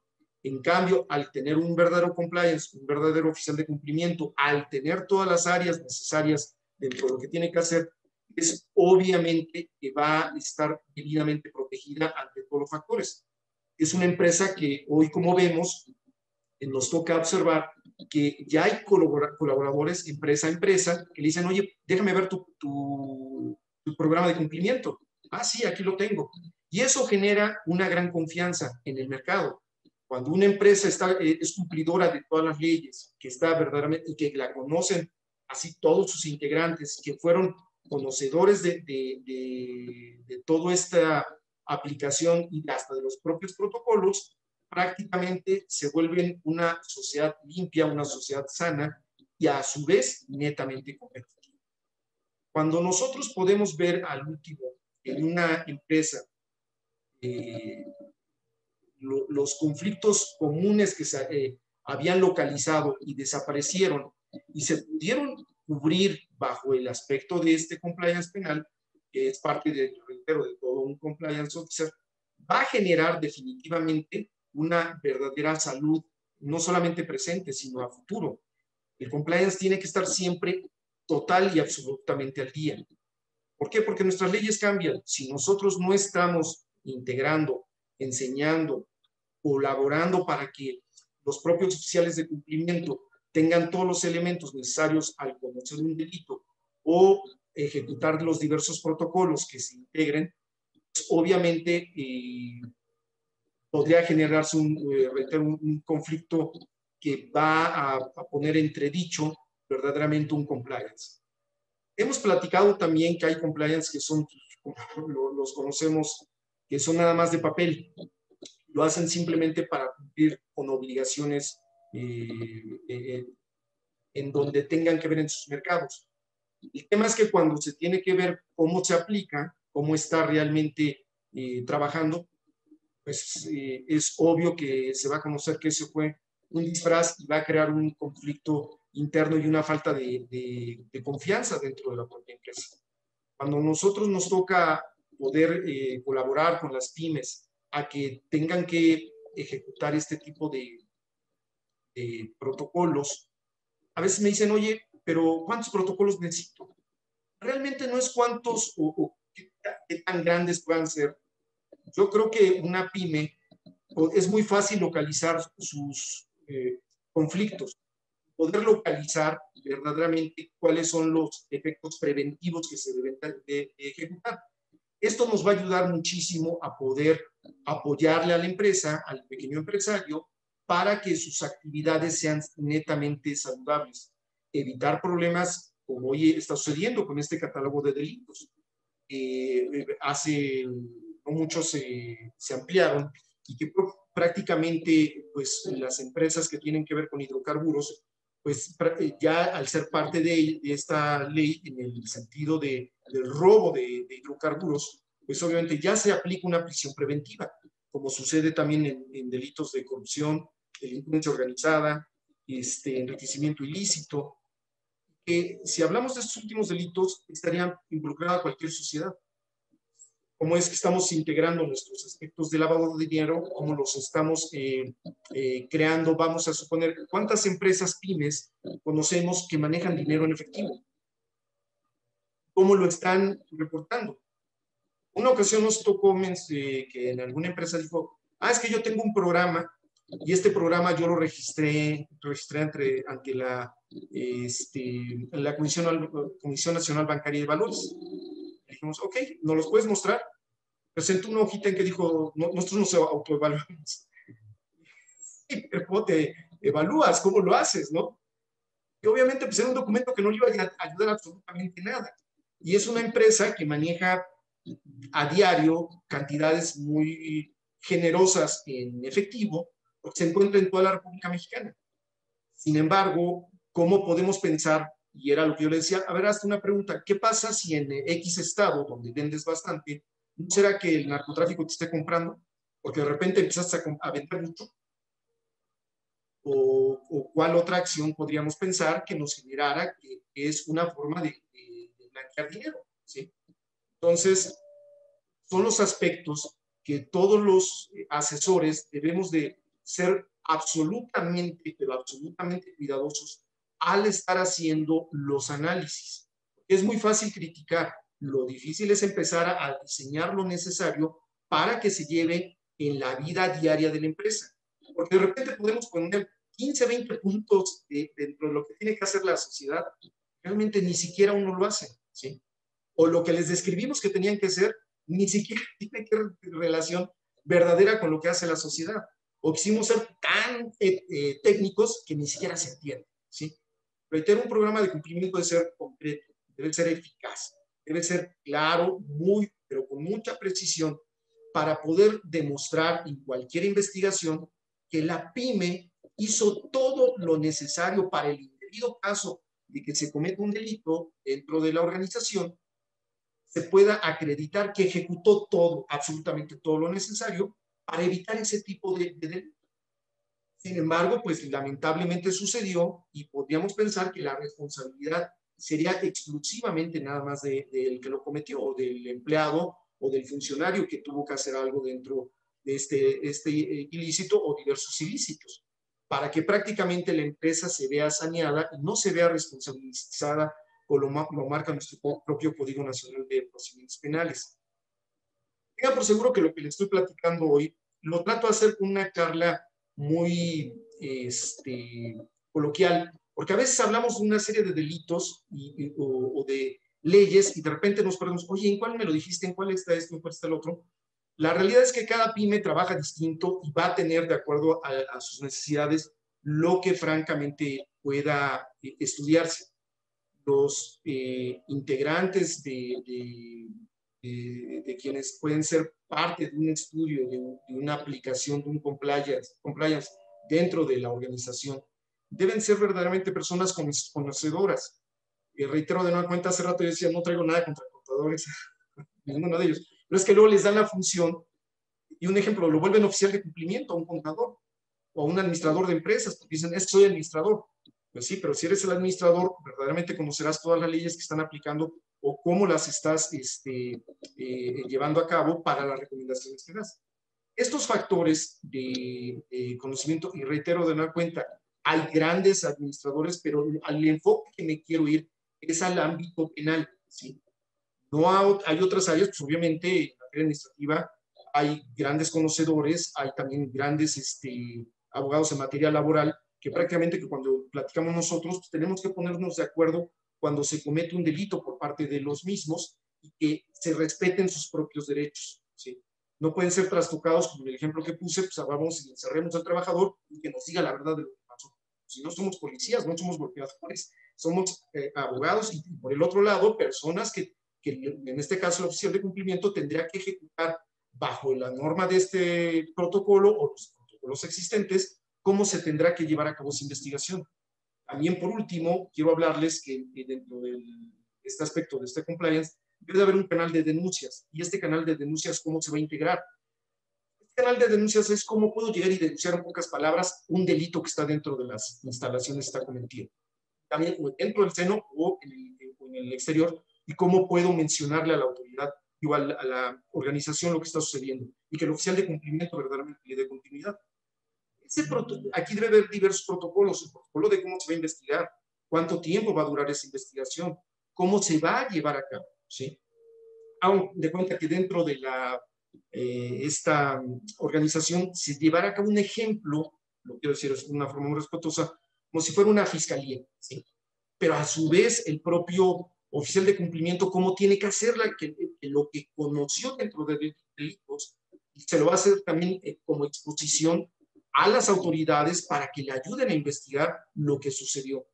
En cambio, al tener un verdadero compliance, un verdadero oficial de cumplimiento, al tener todas las áreas necesarias dentro de lo que tiene que hacer, es obviamente que va a estar debidamente protegida ante todos los factores. Es una empresa que hoy, como vemos, nos toca observar que ya hay colaboradores empresa a empresa que le dicen, oye, déjame ver tu programa de cumplimiento. Ah, sí, aquí lo tengo. Y eso genera una gran confianza en el mercado. Cuando una empresa es cumplidora de todas las leyes, que está verdaderamente y que la conocen así todos sus integrantes que fueron conocedores de toda esta aplicación y hasta de los propios protocolos, prácticamente se vuelven una sociedad limpia, una sociedad sana y a su vez netamente competitiva. Cuando nosotros podemos ver al último en una empresa los conflictos comunes que se habían localizado y desaparecieron y se pudieron cubrir bajo el aspecto de este compliance penal, que es parte de todo un compliance officer, va a generar definitivamente una verdadera salud, no solamente presente, sino a futuro. El compliance tiene que estar siempre total y absolutamente al día. ¿Por qué? Porque nuestras leyes cambian. Si nosotros no estamos integrando, enseñando, colaborando para que los propios oficiales de cumplimiento tengan todos los elementos necesarios al conocer un delito o ejecutar los diversos protocolos que se integren, pues obviamente podría generarse un conflicto que va a poner entredicho verdaderamente un compliance. Hemos platicado también que hay compliance que son, como los conocemos, que son nada más de papel. Lo hacen simplemente para cumplir con obligaciones en donde tengan que ver en sus mercados. El tema es que cuando se tiene que ver cómo se aplica, cómo está realmente trabajando, pues es obvio que se va a conocer que eso fue un disfraz y va a crear un conflicto interno y una falta de confianza dentro de la propia empresa. Cuando nosotros nos toca poder colaborar con las pymes a que tengan que ejecutar este tipo de protocolos, a veces me dicen, oye, pero ¿cuántos protocolos necesito? Realmente no es cuántos o qué tan grandes puedan ser. Yo creo que una pyme es muy fácil localizar sus conflictos, poder localizar verdaderamente cuáles son los efectos preventivos que se deben de ejecutar. Esto nos va a ayudar muchísimo a poder apoyarle a la empresa, al pequeño empresario, para que sus actividades sean netamente saludables. Evitar problemas como hoy está sucediendo con este catálogo de delitos. Hace no muchos se ampliaron y que prácticamente pues, las empresas que tienen que ver con hidrocarburos, pues ya al ser parte de esta ley en el sentido del robo de hidrocarburos, pues obviamente ya se aplica una prisión preventiva, como sucede también en delitos de corrupción, delincuencia organizada, enriquecimiento ilícito, que si hablamos de estos últimos delitos, estarían involucrada cualquier sociedad. Cómo es que estamos integrando nuestros aspectos de lavado de dinero, cómo los estamos creando, vamos a suponer, ¿cuántas empresas pymes conocemos que manejan dinero en efectivo? ¿Cómo lo están reportando? Una ocasión nos tocó que en alguna empresa dijo, es que yo tengo un programa y este programa yo lo registré ante la Comisión Nacional Bancaria de Valores. Dijimos, ok, ¿nos los puedes mostrar? Presentó una hojita en que dijo, nosotros nos autoevaluamos. Sí, pero ¿cómo te evalúas? ¿Cómo lo haces? ¿No? Y obviamente pues, era un documento que no le iba a ayudar absolutamente nada. Y es una empresa que maneja a diario cantidades muy generosas en efectivo, porque se encuentra en toda la República Mexicana. Sin embargo, ¿cómo podemos pensar? Y era lo que yo le decía, a ver, hazte una pregunta, ¿qué pasa si en X estado, donde vendes bastante, no será que el narcotráfico te esté comprando? Porque de repente empezaste a vender mucho. O cuál otra acción podríamos pensar que nos generara que es una forma de blanquear dinero, ¿sí? Entonces, son los aspectos que todos los asesores debemos de ser absolutamente, pero absolutamente cuidadosos al estar haciendo los análisis. Es muy fácil criticar, lo difícil es empezar a diseñar lo necesario para que se lleve en la vida diaria de la empresa. Porque de repente podemos poner 15, 20 puntos dentro de lo que tiene que hacer la sociedad, realmente ni siquiera uno lo hace, ¿sí? O lo que les describimos que tenían que hacer, ni siquiera tiene que relación verdadera con lo que hace la sociedad. O quisimos ser tan técnicos que ni siquiera se entiende, ¿sí? Reitero, un programa de cumplimiento debe ser concreto, debe ser eficaz, debe ser claro, pero con mucha precisión, para poder demostrar en cualquier investigación que la pyme hizo todo lo necesario para el indebido caso de que se cometa un delito dentro de la organización, se pueda acreditar que ejecutó todo, absolutamente todo lo necesario para evitar ese tipo de delito. Sin embargo, pues lamentablemente sucedió y podríamos pensar que la responsabilidad sería exclusivamente nada más del que lo cometió, o del empleado o del funcionario que tuvo que hacer algo dentro de este ilícito o diversos ilícitos, para que prácticamente la empresa se vea saneada y no se vea responsabilizada, como lo marca nuestro propio Código Nacional de Procedimientos Penales. Tenga por seguro que lo que le estoy platicando hoy lo trato de hacer con una charla muy coloquial, porque a veces hablamos de una serie de delitos o de leyes y de repente nos preguntamos, oye, ¿en cuál me lo dijiste? ¿En cuál está esto? ¿En cuál está el otro? La realidad es que cada pyme trabaja distinto y va a tener, de acuerdo a sus necesidades, lo que francamente pueda estudiarse. Los integrantes de quienes pueden ser parte de un estudio, de una aplicación, de un compliance dentro de la organización, deben ser verdaderamente personas conocedoras. Reitero de nueva cuenta, hace rato yo decía, no traigo nada contra contadores, ninguno de ellos, pero es que luego les dan la función, y un ejemplo, lo vuelven oficial de cumplimiento a un contador o a un administrador de empresas, porque dicen, es que soy administrador. Pues sí, pero si eres el administrador, verdaderamente conocerás todas las leyes que están aplicando o cómo las estás llevando a cabo para las recomendaciones que das. Estos factores de conocimiento, y reitero de nueva cuenta, hay grandes administradores, pero al enfoque que me quiero ir es al ámbito penal, ¿sí? No hay otras áreas, pues obviamente en la área administrativa hay grandes conocedores, hay también grandes abogados en materia laboral, que prácticamente que cuando platicamos nosotros pues tenemos que ponernos de acuerdo cuando se comete un delito por parte de los mismos y que se respeten sus propios derechos, ¿sí? No pueden ser trastocados, como en el ejemplo que puse, pues vamos y encerremos al trabajador y que nos diga la verdad de lo que pasó. Si no somos policías, no somos golpeadores, somos abogados y por el otro lado, personas que en este caso el oficial de cumplimiento tendría que ejecutar bajo la norma de este protocolo o los protocolos existentes, cómo se tendrá que llevar a cabo esa investigación. También, por último, quiero hablarles que dentro de este aspecto de este compliance, debe haber un canal de denuncias. Y este canal de denuncias, ¿cómo se va a integrar? Este canal de denuncias es cómo puedo llegar y denunciar en pocas palabras un delito que está dentro de las instalaciones, está cometido. También dentro del seno o en el exterior, y cómo puedo mencionarle a la autoridad o a la organización lo que está sucediendo y que el oficial de cumplimiento verdaderamente le dé continuidad. Aquí debe haber diversos protocolos, el protocolo de cómo se va a investigar, cuánto tiempo va a durar esa investigación, cómo se va a llevar a cabo, ¿sí? Aún de cuenta que dentro de esta organización se llevará a cabo un ejemplo, lo quiero decir de una forma muy respetuosa, como si fuera una fiscalía, ¿sí? Pero a su vez el propio oficial de cumplimiento, cómo tiene que hacerla, que lo que conoció dentro de delitos, se lo va a hacer también como exposición a las autoridades para que le ayuden a investigar lo que sucedió.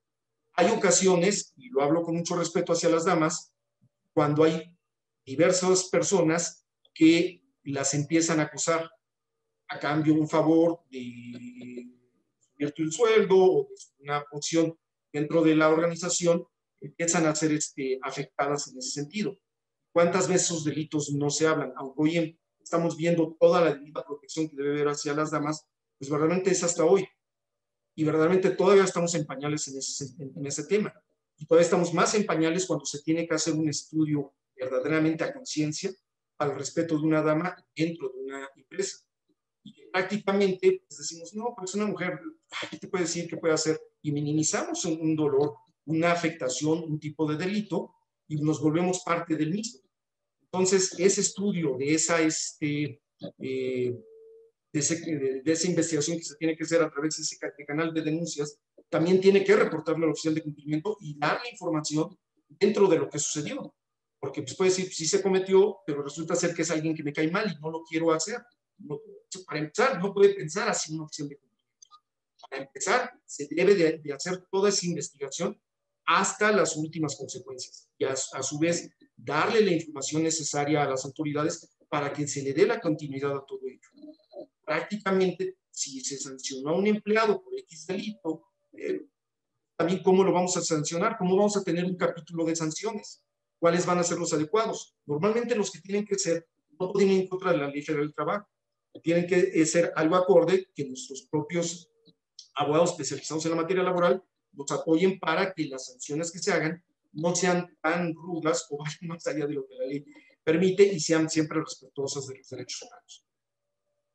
Hay ocasiones, y lo hablo con mucho respeto hacia las damas, cuando hay diversas personas que las empiezan a acusar a cambio de un favor de subirte un sueldo o de una posición dentro de la organización, empiezan a ser afectadas en ese sentido. ¿Cuántas veces esos delitos no se hablan? Aunque hoy estamos viendo toda la debida protección que debe haber hacia las damas, pues verdaderamente es hasta hoy. Y verdaderamente todavía estamos en pañales en ese tema. Y todavía estamos más en pañales cuando se tiene que hacer un estudio verdaderamente a conciencia para el respeto de una dama dentro de una empresa. Y prácticamente pues decimos, no, pues una mujer, ¿qué te puede decir? ¿Qué puede hacer? Y minimizamos un dolor, una afectación, un tipo de delito y nos volvemos parte del mismo. Entonces, ese estudio de esa investigación que se tiene que hacer a través de ese canal de denuncias, también tiene que reportarle al oficial de cumplimiento y darle información dentro de lo que sucedió. Porque pues puede decir, sí se cometió, pero resulta ser que es alguien que me cae mal y no lo quiero hacer. No, para empezar, no puede pensar así un oficial de cumplimiento. Para empezar, se debe de hacer toda esa investigación hasta las últimas consecuencias. Y a su vez, darle la información necesaria a las autoridades para que se le dé la continuidad a todo ello. Prácticamente, si se sancionó a un empleado por X delito, también cómo lo vamos a sancionar, cómo vamos a tener un capítulo de sanciones, cuáles van a ser los adecuados. Normalmente los que tienen que ser no pueden ir en contra de la Ley Federal del Trabajo, tienen que ser algo acorde que nuestros propios abogados especializados en la materia laboral nos apoyen para que las sanciones que se hagan no sean tan rudas o vayan más allá de lo que la ley permite y sean siempre respetuosas de los derechos humanos.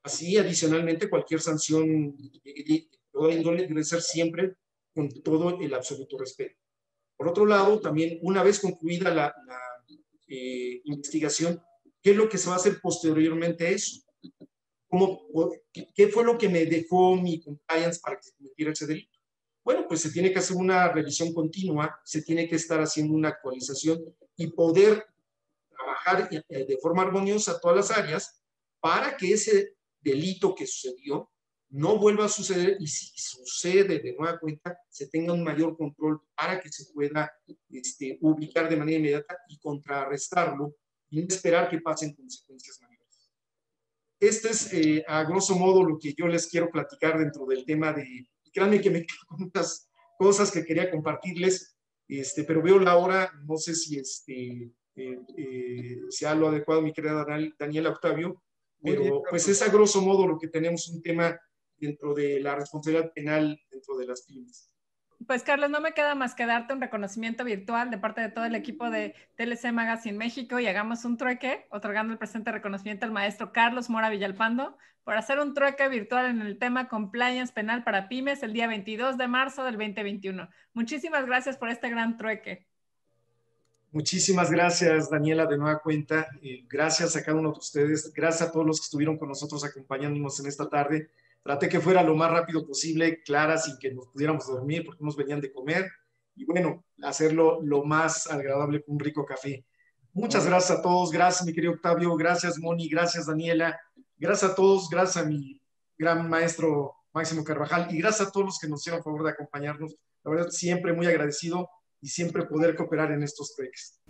Así, adicionalmente, cualquier sanción de toda índole debe ser siempre con todo el absoluto respeto. Por otro lado, también una vez concluida la investigación, ¿qué es lo que se va a hacer posteriormente a eso? ¿Qué fue lo que me dejó mi compliance para que se cometiera ese delito? Bueno, pues se tiene que hacer una revisión continua, se tiene que estar haciendo una actualización y poder trabajar de forma armoniosa todas las áreas para que ese delito que sucedió no vuelva a suceder y si sucede de nueva cuenta, se tenga un mayor control para que se pueda ubicar de manera inmediata y contrarrestarlo y no esperar que pasen consecuencias mayores. Este es, a grosso modo, lo que yo les quiero platicar dentro del tema de... Créanme que me quedo con muchas cosas que quería compartirles, pero veo la hora, no sé si sea lo adecuado, mi querida Daniela, Octavio, pero pues es a grosso modo lo que tenemos un tema dentro de la responsabilidad penal dentro de las pymes. Pues Carlos, no me queda más que darte un reconocimiento virtual de parte de todo el equipo de TLC Magazine México y hagamos un trueque, otorgando el presente reconocimiento al maestro Carlos Mora Villalpando por hacer un trueque virtual en el tema Compliance Penal para Pymes el día 22 de marzo del 2021. Muchísimas gracias por este gran trueque. Muchísimas gracias, Daniela, de nueva cuenta. Gracias a cada uno de ustedes. Gracias a todos los que estuvieron con nosotros acompañándonos en esta tarde. Traté que fuera lo más rápido posible, Clara, sin que nos pudiéramos dormir porque nos venían de comer. Y bueno, hacerlo lo más agradable con un rico café. Muchas gracias a todos. Gracias, mi querido Octavio. Gracias, Moni. Gracias, Daniela. Gracias a todos. Gracias a mi gran maestro Máximo Carvajal. Y gracias a todos los que nos hicieron favor de acompañarnos. La verdad, siempre muy agradecido y siempre poder cooperar en estos trueques.